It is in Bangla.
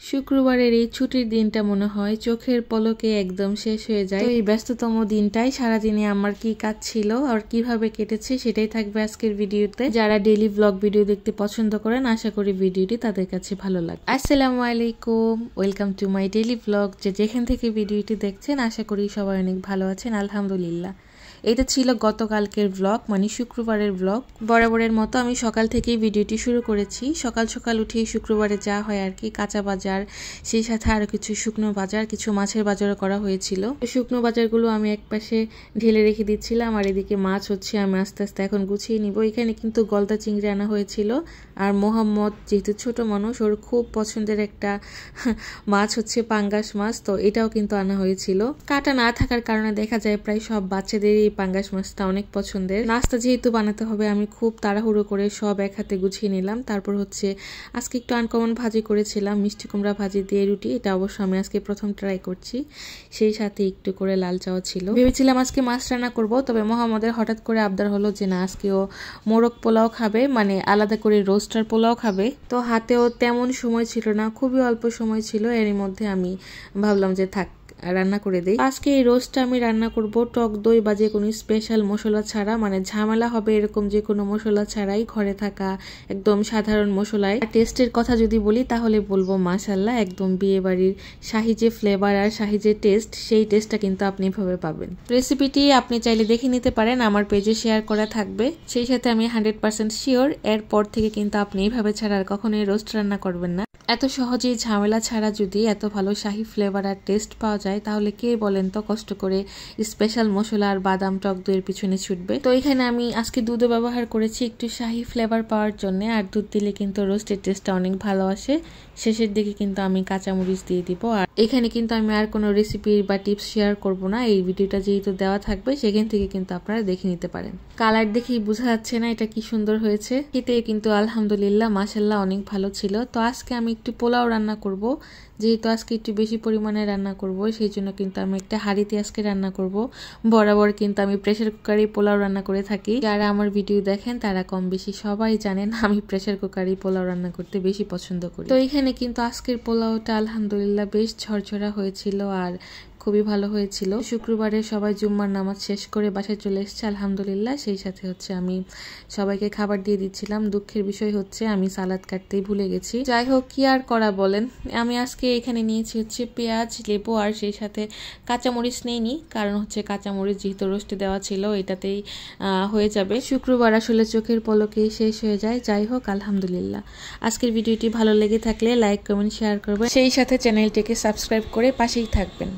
শুক্রবারের এই ছুটির দিনটা মনে হয় চোখের পলকে একদম শেষ হয়ে যায়। তো এই ব্যস্ততম দিনটাই সারাদিনে আমার কি কাজ ছিল আর কিভাবে কেটেছে সেটাই থাকবে আজকের ভিডিওতে। যারা ডেইলি ব্লগ ভিডিও দেখতে পছন্দ করেন আশা করি ভিডিওটি তাদের কাছে ভালো লাগবে। আসসালামু আলাইকুম, welcome to my daily blog. যেখান থেকে ভিডিওটি দেখছেন আশা করি সবাই অনেক ভালো আছেন, আলহামদুলিল্লাহ। এটা ছিল গতকালকের ব্লগ, মানে শুক্রবারের ব্লগ। বরাবরের মতো আমি সকাল থেকেই ভিডিওটি শুরু করেছি। সকাল সকাল উঠেই শুক্রবারে যা হয় আর কি, কাঁচা বাজার, সেই সাথে আরো কিছু শুকনো বাজার, কিছু মাছের বাজারও করা হয়েছিল। শুকনো বাজারগুলো আমি একপাশে ঢেলে রেখে দিচ্ছিলাম, আর এদিকে মাছ হচ্ছে আমি আস্তে আস্তে এখন গুছিয়ে নিব। এখানে কিন্তু গলদা চিংড়ি আনা হয়েছিল, আর মোহাম্মদ যেহেতু ছোট মানুষ, ওর খুব পছন্দের একটা মাছ হচ্ছে পাঙ্গাস মাছ, তো এটাও কিন্তু আনা হয়েছিল। কাটা না থাকার কারণে দেখা যায় প্রায় সব বাচ্চাদেরই পাঙ্গাস মাছটা অনেক পছন্দের। নাস্তা যেহেতু বানাতে হবে আমি খুব তাড়াহুড়ো করে সব এক হাতে গুছিয়ে নিলাম। তারপর হচ্ছে আজকে একটু আনকমন ভাজি করেছিলাম, মিষ্টি কুমড়া ভাজি দিয়ে রুটি। এটা অবশ্য আমি আজকে প্রথম ট্রাই করছি। সেই সাথে একটু করে লাল চাও ছিল। ভেবেছিলাম আজকে মাছ রান্না করব, তবে মোহাম্মদের হঠাৎ করে আবদার হলো যে না, আজকেও মোরগ পোলাও খাবে, মানে আলাদা করে রোস্টার পোলাও খাবে। তো হাতেও তেমন সময় ছিল না, খুবই অল্প সময় ছিল। এর মধ্যে আমি ভাবলাম যে থাক, রান্না করে দেই। আজকে এই রোস্টটা আমি রান্না করব টক দই বা যে কোনো স্পেশাল মশলা ছাড়া, মানে ঝামেলা হবে এরকম যে কোনো মশলা ছাড়াই, ঘরে থাকা একদম সাধারণ মশলায়। টেস্টের কথা যদি বলি তাহলে বলবো মাশাআল্লাহ, একদম বিয়ে বাড়ির শাহি যে ফ্লেভার আর শাহি যে টেস্ট, সেই টেস্টটা কিন্তু আপনি এভাবে পাবেন। রেসিপিটি আপনি চাইলে দেখে নিতে পারেন, আমার পেজে শেয়ার করা থাকবে। সেই সাথে আমি 100% শিওর এরপর থেকে কিন্তু আপনি এইভাবে ছাড়া আর কখনোই রোস্ট রান্না করবেন না। এত সহজেই ঝামেলা ছাড়া যদি এত ভালো শাহি ফ্লেভার আর টেস্ট পাওয়া যায়, তাহলে কে বলেন তো কষ্ট করে স্পেশাল মশলা আর বাদাম টক দইয়ের পিছনে ছুটবে। তো এখানে আমি আজকে দুধও ব্যবহার করেছি একটু শাহি ফ্লেভার পাওয়ার জন্য, আর দুধ দিলে কিন্তু রোস্টের টেস্টটা অনেক ভালো আসে। শেষের দিকে কিন্তু আমি কাঁচামরিচ দিয়ে দিব। আর এখানে কিন্তু আমি আর কোনো রেসিপি বা টিপস শেয়ার করব না, এই ভিডিওটা যেহেতু দেওয়া থাকবে সেখান থেকে কিন্তু আপনারা দেখে নিতে পারেন। কালার দেখেই বোঝা যাচ্ছে না এটা কি সুন্দর হয়েছে, খেতে কিন্তু আলহামদুলিল্লাহ মাশাআল্লাহ অনেক ভালো ছিল। তো আজকে আমি একটু পোলাও রান্না করব, যেহেতু আজকে একটু বেশি পরিমাণে রান্না করব, সেই জন্য কিন্তু আমি একটা হাঁড়িতে আজকে রান্না করব। বরাবর কিন্তু আমি প্রেসার কুকারে পোলাও রান্না করে থাকি। যারা আমার ভিডিও দেখেন তারা কম বেশি সবাই জানেন আমি প্রেসার কুকারে পোলাও রান্না করতে বেশি পছন্দ করি। তো এখানে কিন্তু আজকের পোলাওটা আলহামদুলিল্লাহ বেশ ঝরঝরা হয়েছিল আর খুবই ভালো হয়েছিল। শুক্রবারে সবাই জুম্মার নামাজ শেষ করে বাসায় চলে এসেছে আলহামদুলিল্লাহ। সেই সাথে হচ্ছে আমি সবাইকে খাবার দিয়ে দিচ্ছিলাম। দুঃখের বিষয় হচ্ছে আমি সালাদ কাটতেই ভুলে গেছি। যাই হোক, কি আর করা বলেন। আমি আজকে এখানে নিয়েছি হচ্ছে পেঁয়াজ, লেবু, আর সেই সাথে কাঁচামরিচ নেইনি, কারণ হচ্ছে কাঁচামরিচ যেহেতু রোস্টে দেওয়া ছিল এটাতেই হয়ে যাবে। শুক্রবার আসলে চোখের পলকেই শেষ হয়ে যায়। যাই হোক আলহামদুলিল্লাহ। আজকের ভিডিওটি ভালো লেগে থাকলে লাইক, কমেন্ট, শেয়ার করবেন। সেই সাথে চ্যানেলটিকে সাবস্ক্রাইব করে পাশেই থাকবেন।